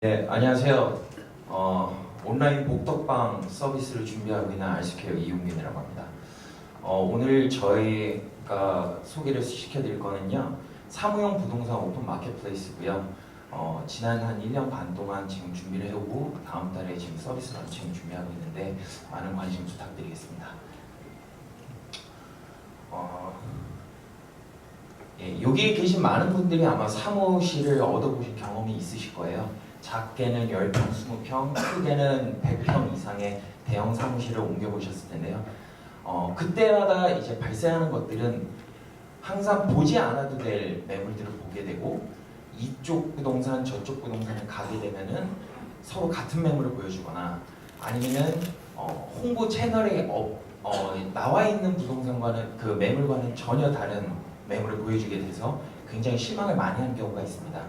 네, 안녕하세요. 온라인 복덕방 서비스를 준비하고 있는 알스케어 이용민이라고 합니다. 오늘 저희가 소개를 시켜드릴 거는요, 사무용 부동산 오픈 마켓플레이스고요. 지난 한 1년 반 동안 지금 준비를 해오고 다음 달에 지금 서비스 런칭 준비하고 있는데 많은 관심 부탁드리겠습니다. 여기에 계신 많은 분들이 아마 사무실을 얻어보신 경험이 있으실 거예요. 작게는 10평, 20평, 크게는 100평 이상의 대형 사무실을 옮겨보셨을 텐데요. 그때마다 이제 발생하는 것들은 항상 보지 않아도 될 매물들을 보게 되고, 이쪽 부동산, 저쪽 부동산을 가게 되면은 서로 같은 매물을 보여주거나, 아니면은 홍보 채널에 나와 있는 부동산과는 그 매물과는 전혀 다른 매물을 보여주게 돼서 굉장히 실망을 많이 하는 경우가 있습니다.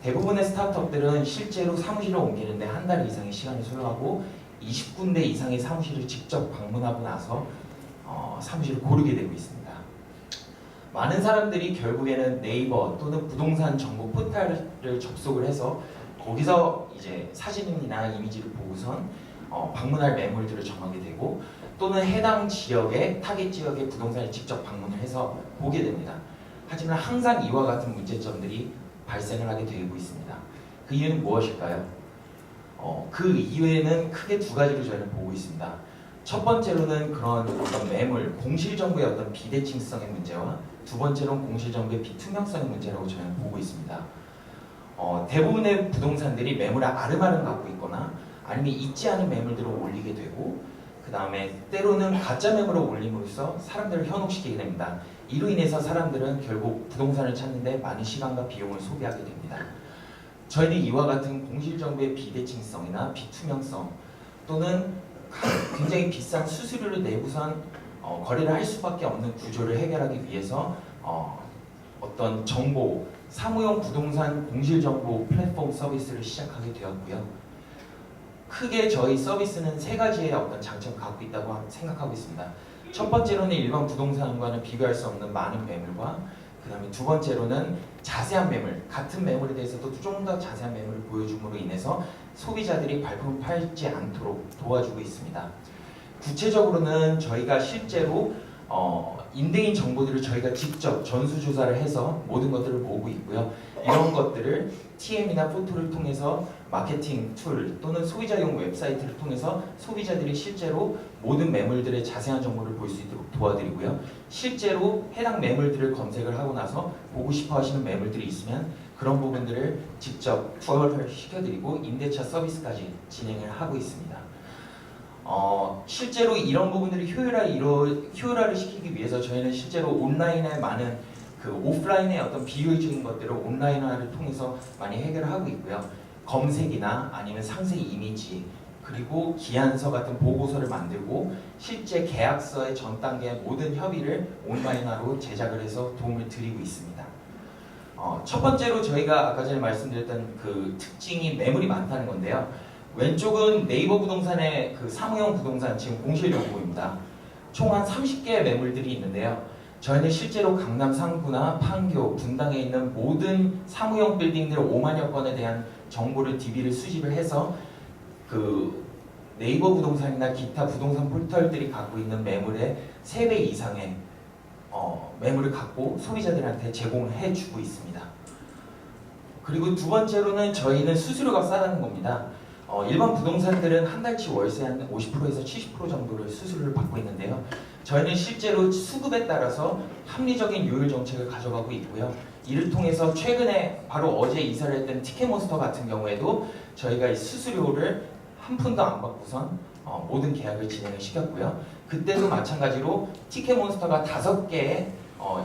대부분의 스타트업들은 실제로 사무실을 옮기는데 한 달 이상의 시간을 소요하고 20군데 이상의 사무실을 직접 방문하고 나서 사무실을 고르게 되고 있습니다. 많은 사람들이 결국에는 네이버 또는 부동산 정보 포털을 접속을 해서 거기서 이제 사진이나 이미지를 보고선 방문할 매물들을 정하게 되고, 또는 해당 지역의 타겟 지역의 부동산을 직접 방문을 해서 보게 됩니다. 하지만 항상 이와 같은 문제점들이 발생을 하게 되고 있습니다. 그 이유는 무엇일까요? 그 이유에는 크게 두 가지로 저희는 보고 있습니다. 첫 번째로는 그런 어떤 매물, 공실정보의 어떤 비대칭성의 문제와, 두 번째로는 공실정보의 비투명성의 문제라고 저희는 보고 있습니다. 대부분의 부동산들이 매물을 아름아름 갖고 있거나 아니면 있지 않은 매물들을 올리게 되고, 그 다음에 때로는 가짜 매물을 올림으로써 사람들을 현혹시키게 됩니다. 이로 인해서 사람들은 결국 부동산을 찾는데 많은 시간과 비용을 소비하게 됩니다. 저희는 이와 같은 공실정보의 비대칭성이나 비투명성, 또는 굉장히 비싼 수수료를 내고선 거래를 할 수밖에 없는 구조를 해결하기 위해서 어떤 정보, 사무용 부동산 공실정보 플랫폼 서비스를 시작하게 되었고요. 크게 저희 서비스는 세 가지의 어떤 장점을 갖고 있다고 생각하고 있습니다. 첫 번째로는 일반 부동산과는 비교할 수 없는 많은 매물과, 그 다음에 두 번째로는 자세한 매물, 같은 매물에 대해서도 좀 더 자세한 매물을 보여줌으로 인해서 소비자들이 발품을 팔지 않도록 도와주고 있습니다. 구체적으로는 저희가 실제로 임대인 정보들을 저희가 직접 전수조사를 해서 모든 것들을 보고 있고요. 이런 것들을 TM이나 포토를 통해서 마케팅 툴 또는 소비자용 웹사이트를 통해서 소비자들이 실제로 모든 매물들의 자세한 정보를 볼 수 있도록 도와드리고요. 실제로 해당 매물들을 검색을 하고 나서 보고 싶어 하시는 매물들이 있으면 그런 부분들을 직접 투어를 시켜드리고 임대차 서비스까지 진행을 하고 있습니다. 실제로 이런 부분들이 효율화를 시키기 위해서 저희는 실제로 온라인에 많은 그 오프라인의 어떤 비효율적인 것들을 온라인화를 통해서 많이 해결하고 있고요. 검색이나 아니면 상세 이미지, 그리고 기한서 같은 보고서를 만들고 실제 계약서의 전 단계의 모든 협의를 온라인화로 제작을 해서 도움을 드리고 있습니다. 첫 번째로 저희가 아까 전에 말씀드렸던 그 특징이 매물이 많다는 건데요. 왼쪽은 네이버 부동산의 그 사무용 부동산 지금 공실 정보입니다. 총 한 30개의 매물들이 있는데요. 저희는 실제로 강남 상구나 판교, 분당에 있는 모든 사무용 빌딩들 5만여 건에 대한 정보를 DB를 수집을 해서 그 네이버 부동산이나 기타 부동산 포털들이 갖고 있는 매물의 3배 이상의 매물을 갖고 소비자들한테 제공을 해주고 있습니다. 그리고 두 번째로는 저희는 수수료가 싸다는 겁니다. 일반 부동산들은 한 달치 월세 한 50%에서 70% 정도를 수수료를 받고 있는데요. 저희는 실제로 수급에 따라서 합리적인 요율 정책을 가져가고 있고요. 이를 통해서 최근에 바로 어제 이사를 했던 티켓몬스터 같은 경우에도 저희가 이 수수료를 한 푼도 안 받고선 모든 계약을 진행을 시켰고요. 그때도 마찬가지로 티켓몬스터가 5개의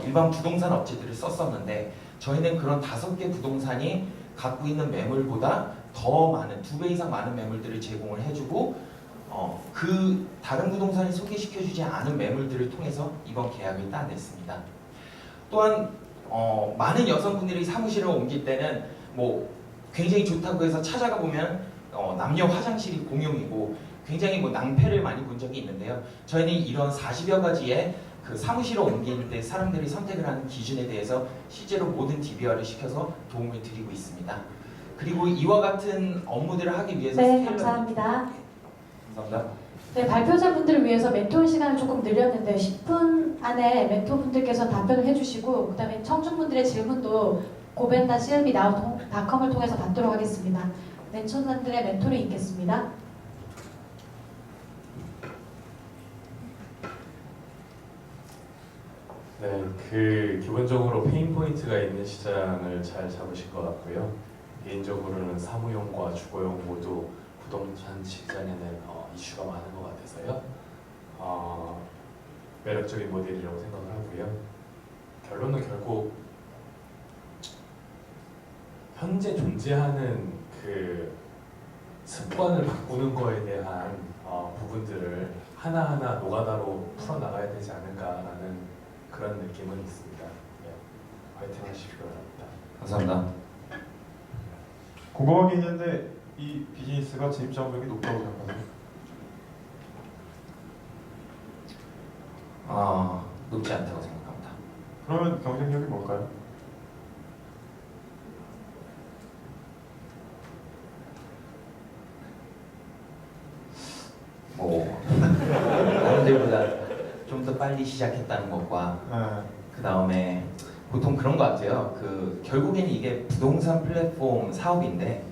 일반 부동산 업체들을 썼었는데, 저희는 그런 5개 부동산이 갖고 있는 매물보다 더 많은 2배 이상 많은 매물들을 제공을 해주고, 그 다른 부동산이 소개시켜주지 않은 매물들을 통해서 이번 계약을 따냈습니다. 또한 많은 여성분들이 사무실을 옮길 때는 뭐 굉장히 좋다고 해서 찾아가 보면 남녀 화장실이 공용이고 굉장히 뭐 낭패를 많이 본 적이 있는데요. 저희는 이런 40여 가지의 그 사무실을 옮길 때 사람들이 선택을 하는 기준에 대해서 실제로 모든 DB화를 시켜서 도움을 드리고 있습니다. 그리고 이와 같은 업무들을 하기 위해서 네, 스케일러- 감사합니다. 감사합니다. 네, 발표자분들을 위해서 멘토 시간을 조금 늘렸는데 10분 안에 멘토분들께서 답변을 해주시고 그다음에 청중분들의 질문도 goben.clb.com을 통해서 받도록 하겠습니다. 멘토분들의 멘토를 읽겠습니다. 네, 기본적으로 페인 포인트가 있는 시장을 잘 잡으실 것 같고요. 개인적으로는 사무용과 주거용 모두 부동산 시장에는 이슈가 많은 것 같아서요. 매력적인 모델이라고 생각을 하고요. 결론은 결국 현재 존재하는 그 습관을 바꾸는 거에 대한 부분들을 하나하나 노가다로 풀어나가야 되지 않을까라는 그런 느낌은 있습니다. 네, 화이팅 하시기 바랍니다. 감사합니다. 궁금한 게 있는데 이 비즈니스가 진입 장벽이 높다고 생각하세요? 높지 않다고 생각합니다. 그러면 경쟁력이 뭘까요? 남들보다 좀 더 빨리 시작했다는 것과 네. 그 다음에 보통 그런 것 같아요. 결국에는 이게 부동산 플랫폼 사업인데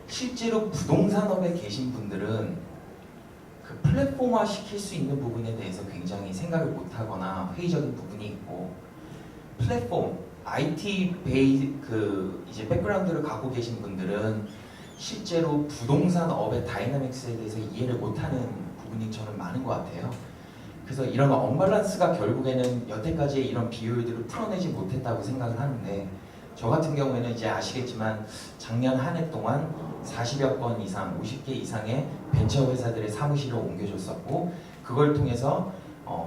실제로 부동산업에 계신 분들은 그 플랫폼화 시킬 수 있는 부분에 대해서 굉장히 생각을 못하거나 회의적인 부분이 있고 플랫폼 IT 이제 백그라운드를 갖고 계신 분들은 실제로 부동산업의 다이나믹스에 대해서 이해를 못하는 부분이 저는 많은 것 같아요. 그래서 이런 언밸런스가 결국에는 여태까지의 이런 비효율들을 풀어내지 못했다고 생각을 하는데 저 같은 경우에는 이제 아시겠지만 작년 한 해 동안 40여 건 이상, 50개 이상의 벤처 회사들의 사무실을 옮겨줬었고 그걸 통해서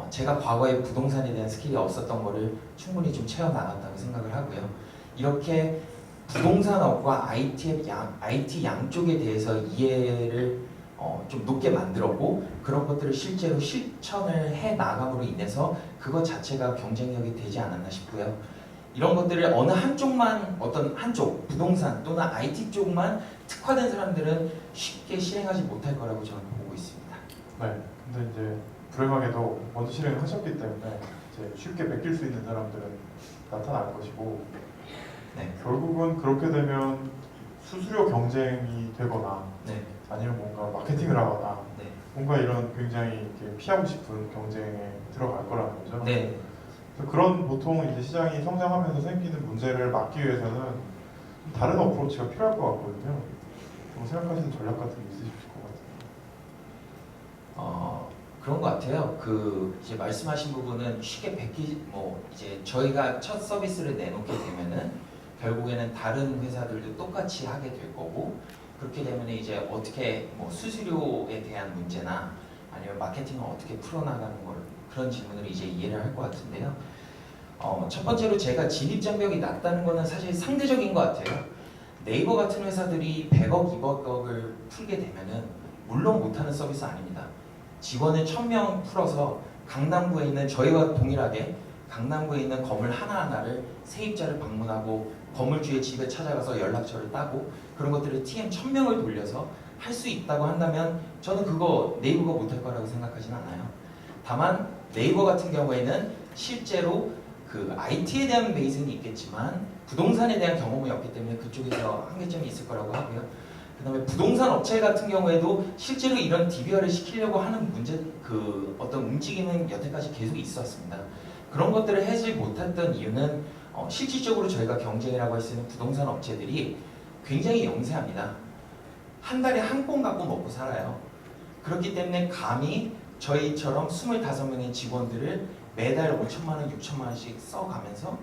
제가 과거에 부동산에 대한 스킬이 없었던 거를 충분히 좀 채워나갔다고 생각을 하고요. 이렇게 부동산업과 IT 양쪽에 대해서 이해를 좀 높게 만들었고 그런 것들을 실제로 실천을 해 나감으로 인해서 그것 자체가 경쟁력이 되지 않았나 싶고요. 이런 것들을 어느 한쪽만 어떤 한쪽 부동산 또는 IT 쪽만 특화된 사람들은 쉽게 실행하지 못할 거라고 저는 보고 있습니다. 네. 근데 이제 불행하게도 먼저 실행을 하셨기 때문에 이제 쉽게 맡길 수 있는 사람들은 나타날 것이고 네. 결국은 그렇게 되면 수수료 경쟁이 되거나 네. 아니면 뭔가 마케팅을 하거나 네. 뭔가 이런 굉장히 이렇게 피하고 싶은 경쟁에 들어갈 거라는 거죠. 네. 그래서 그런 보통 이제 시장이 성장하면서 생기는 문제를 막기 위해서는 좀 다른 어프로치가 필요할 것 같거든요. 뭐 생각하시는 전략 같은 게 있으실 것 같아요. 그런 것 같아요. 이제 말씀하신 부분은 쉽게 이제 저희가 첫 서비스를 내놓게 되면은 결국에는 다른 회사들도 똑같이 하게 될 거고 그렇게 되면 이제 어떻게 수수료에 대한 문제나 아니면 마케팅을 어떻게 풀어나가는 걸 그런 질문을 이제 이해를 할 것 같은데요. 첫 번째로 제가 진입 장벽이 낮다는 거는 사실 상대적인 것 같아요. 네이버 같은 회사들이 100억, 200억을 풀게 되면은 물론 못하는 서비스 아닙니다. 직원을 1000명 풀어서 강남구에 있는 저희와 동일하게 강남구에 있는 건물 하나하나를 세입자를 방문하고 건물주의 집에 찾아가서 연락처를 따고 그런 것들을 TM 1000명을 돌려서 할 수 있다고 한다면 저는 그거 네이버가 못할 거라고 생각하진 않아요. 다만 네이버 같은 경우에는 실제로 IT에 대한 베이스는 있겠지만 부동산에 대한 경험이 없기 때문에 그쪽에서 한계점이 있을 거라고 하고요. 그 다음에 부동산 업체 같은 경우에도 실제로 이런 DBR을 시키려고 하는 어떤 움직임은 여태까지 계속 있었습니다. 그런 것들을 하지 못했던 이유는 실질적으로 저희가 경쟁이라고 할 수 있는 부동산 업체들이 굉장히 영세합니다. 한 달에 한 건 갖고 먹고 살아요. 그렇기 때문에 감히 저희처럼 25명의 직원들을 매달 5천만 원, 6천만 원씩 써가면서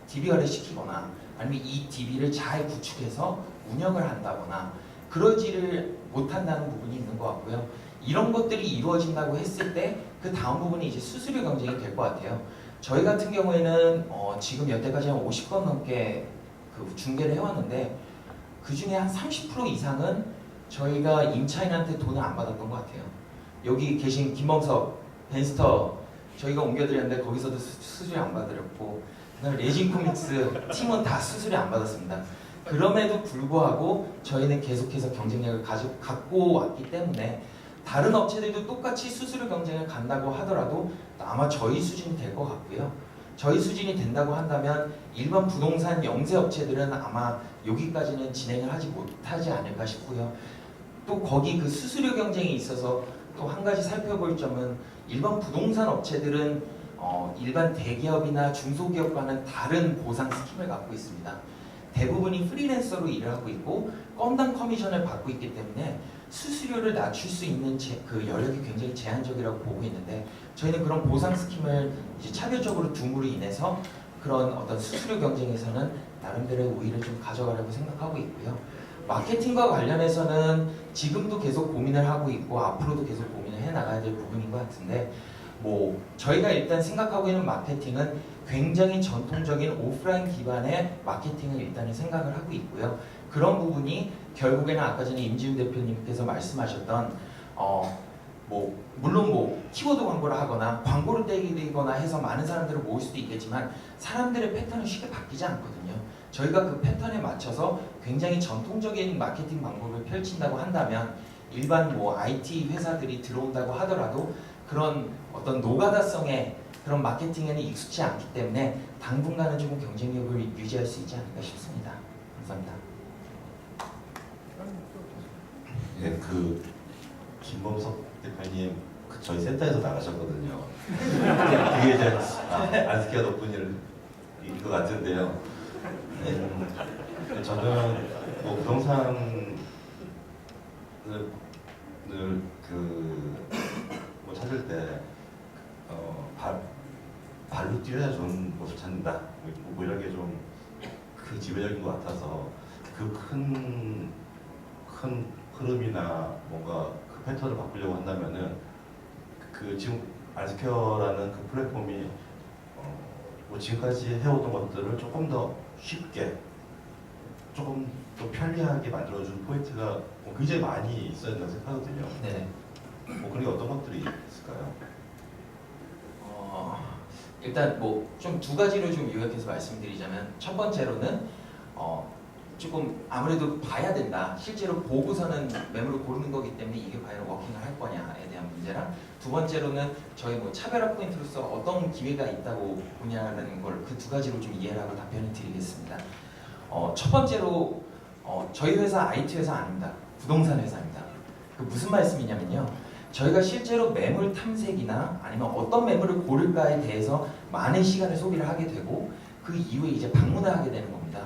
DBR을 시키거나 아니면 이 DB를 잘 구축해서 운영을 한다거나 그러지를 못한다는 부분이 있는 것 같고요. 이런 것들이 이루어진다고 했을 때 그 다음 부분이 이제 수수료 경쟁이 될 것 같아요. 저희 같은 경우에는 지금 여태까지 한 50건 넘게 중개를 해왔는데 그 중에 한 30% 이상은 저희가 임차인한테 돈을 안 받았던 것 같아요. 여기 계신 김범석, 벤스터 저희가 옮겨드렸는데 거기서도 수수료 안 받으렸고 그다음에 레진 코믹스 팀은 다 수수료 안 받았습니다. 그럼에도 불구하고 저희는 계속해서 경쟁력을 갖고 왔기 때문에 다른 업체들도 똑같이 수수료 경쟁을 간다고 하더라도 아마 저희 수준이 될 것 같고요. 저희 수준이 된다고 한다면 일반 부동산 영세 업체들은 아마 여기까지는 진행을 하지 못하지 않을까 싶고요. 또 거기 그 수수료 경쟁이 있어서 또 한 가지 살펴볼 점은 일반 부동산 업체들은 일반 대기업이나 중소기업과는 다른 보상 스킴을 갖고 있습니다. 대부분이 프리랜서로 일을 하고 있고 건당 커미션을 받고 있기 때문에 수수료를 낮출 수 있는 그 여력이 굉장히 제한적이라고 보고 있는데 저희는 그런 보상 스킴을 이제 차별적으로 둠으로 인해서 그런 어떤 수수료 경쟁에서는 나름대로의 우위를 좀 가져가려고 생각하고 있고요. 마케팅과 관련해서는 지금도 계속 고민을 하고 있고 앞으로도 계속 고민을 해 나가야 될 부분인 것 같은데 뭐 저희가 일단 생각하고 있는 마케팅은 굉장히 전통적인 오프라인 기반의 마케팅을 일단은 생각을 하고 있고요. 그런 부분이 결국에는 아까 전에 임지훈 대표님께서 말씀하셨던 뭐 물론 뭐 키워드 광고를 하거나 광고를 떼기거나 해서 많은 사람들을 모을 수도 있겠지만 사람들의 패턴은 쉽게 바뀌지 않거든요. 저희가 그 패턴에 맞춰서 굉장히 전통적인 마케팅 방법을 펼친다고 한다면 일반 뭐 IT 회사들이 들어온다고 하더라도 그런 어떤 노가다성의 그런 마케팅에는 익숙치 않기 때문에 당분간은 조금 경쟁력을 유지할 수 있지 않을까 싶습니다. 감사합니다. 예, 그 김범석 대표님 저희 센터에서 나가셨거든요. 그게 이제 안스케어 덕분인 것 같은데요. 저는 뭐 부동산을 뭐 찾을 때 발로 뛰어야 좋은 곳을 찾는다. 뭐 이런 게 좀 그 지배적인 것 같아서 그 큰 흐름이나 뭔가 그 패턴을 바꾸려고 한다면은 그 지금 안스케어라는 그 플랫폼이 뭐 지금까지 해오던 것들을 조금 더 쉽게 조금 더 편리하게 만들어준 포인트가 뭐 굉장히 많이 있어야 된다고 생각하거든요. 네. 뭐 그런 게 어떤 것들이 있을까요? 일단 뭐 좀 두 가지로 좀 요약해서 말씀드리자면 첫 번째로는 조금 아무래도 봐야 된다. 실제로 보고서는 매물을 고르는 거기 때문에 이게 과연 워킹을 할 거냐에 대한 문제랑 두 번째로는 저희 뭐 차별화 포인트로서 어떤 기회가 있다고 보냐라는 걸 그 두 가지로 좀 이해를 하고 답변을 드리겠습니다. 첫 번째로 저희 회사 IT 회사 아닙니다. 부동산 회사입니다. 그 무슨 말씀이냐면요. 저희가 실제로 매물 탐색이나 아니면 어떤 매물을 고를까에 대해서 많은 시간을 소비를 하게 되고 그 이후에 이제 방문을 하게 되는 겁니다.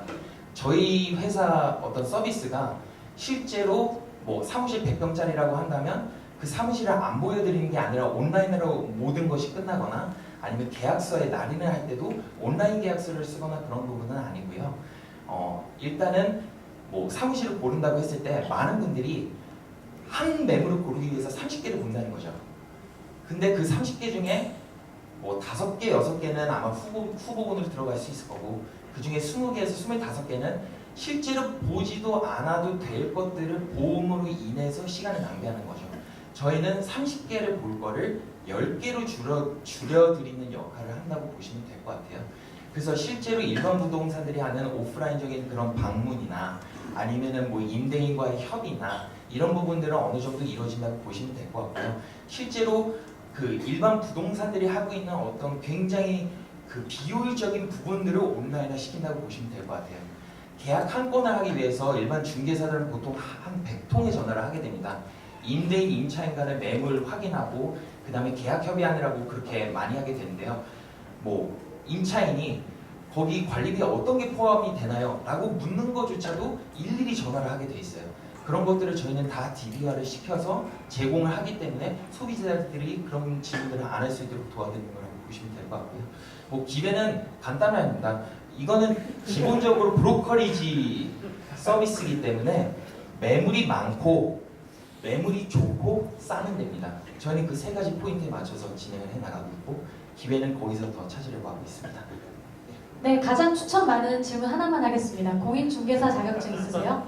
저희 회사 어떤 서비스가 실제로 뭐 사무실 100평짜리라고 한다면 그 사무실을 안 보여드리는 게 아니라 온라인으로 모든 것이 끝나거나 아니면 계약서에 날인을 할 때도 온라인 계약서를 쓰거나 그런 부분은 아니고요. 일단은 뭐 사무실을 고른다고 했을 때 많은 분들이 한 매물을 고르기 위해서 30개를 본다는 거죠. 근데 그 30개 중에 뭐 5개, 6개는 아마 후보군으로 들어갈 수 있을 거고 그 중에 20개에서 25개는 실제로 보지도 않아도 될 것들을 보험으로 인해서 시간을 낭비하는 거죠. 저희는 30개를 볼 거를 10개로 줄여드리는 역할을 한다고 보시면 될 것 같아요. 그래서 실제로 일반 부동산들이 하는 오프라인적인 그런 방문이나 아니면은 뭐 임대인과의 협의나 이런 부분들은 어느 정도 이루어진다고 보시면 될 것 같고요. 실제로 그 일반 부동산들이 하고 있는 어떤 굉장히 그 비효율적인 부분들을 온라인화 시킨다고 보시면 될 것 같아요. 계약 한 건을 하기 위해서 일반 중개사들은 보통 한 100통의 전화를 하게 됩니다. 임대인, 임차인 간의 매물 확인하고 그 다음에 계약 협의하느라고 그렇게 많이 하게 되는데요. 뭐 임차인이 거기 관리비에 어떤 게 포함이 되나요? 라고 묻는 것조차도 일일이 전화를 하게 돼 있어요. 그런 것들을 저희는 다 DB화를 시켜서 제공을 하기 때문에 소비자들이 그런 질문들을 안 할 수 있도록 도와드리는 거라고 보시면 될 것 같고요. 뭐 기회는 간단합니다. 이거는 기본적으로 브로커리지 서비스이기 때문에 매물이 많고 매물이 좋고 싸면 됩니다. 저희는 그 세 가지 포인트에 맞춰서 진행을 해나가고 있고 기회는 거기서 더 찾으려고 하고 있습니다. 네, 가장 추천 많은 질문 하나만 하겠습니다. 공인중개사 자격증 있으세요?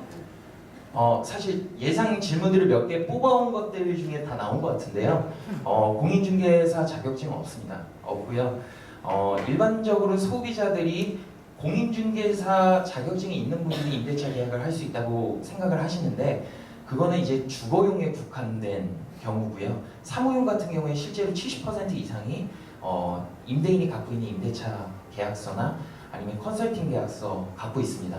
사실 예상 질문들을 몇 개 뽑아온 것들 중에 다 나온 것 같은데요. 공인중개사 자격증은 없습니다. 없고요. 일반적으로 소비자들이 공인중개사 자격증이 있는 분들이 임대차 계약을 할 수 있다고 생각을 하시는데 그거는 이제 주거용에 국한된 경우고요. 사무용 같은 경우에 실제로 70% 이상이 임대인이 갖고 있는 임대차 계약서나 아니면 컨설팅 계약서 갖고 있습니다.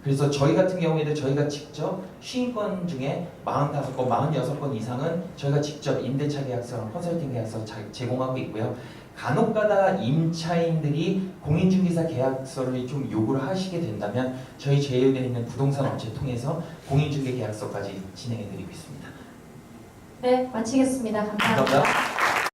그래서 저희 같은 경우에도 저희가 직접 50건 중에 45건, 46건 이상은 저희가 직접 임대차 계약서랑 컨설팅 계약서 제공하고 있고요. 간혹가다 임차인들이 공인중개사 계약서를 좀 요구를 하시게 된다면 저희 제휴되어 있는 부동산 업체 통해서 공인중개 계약서까지 진행해 드리고 있습니다. 네, 마치겠습니다. 감사합니다. 감사합니다.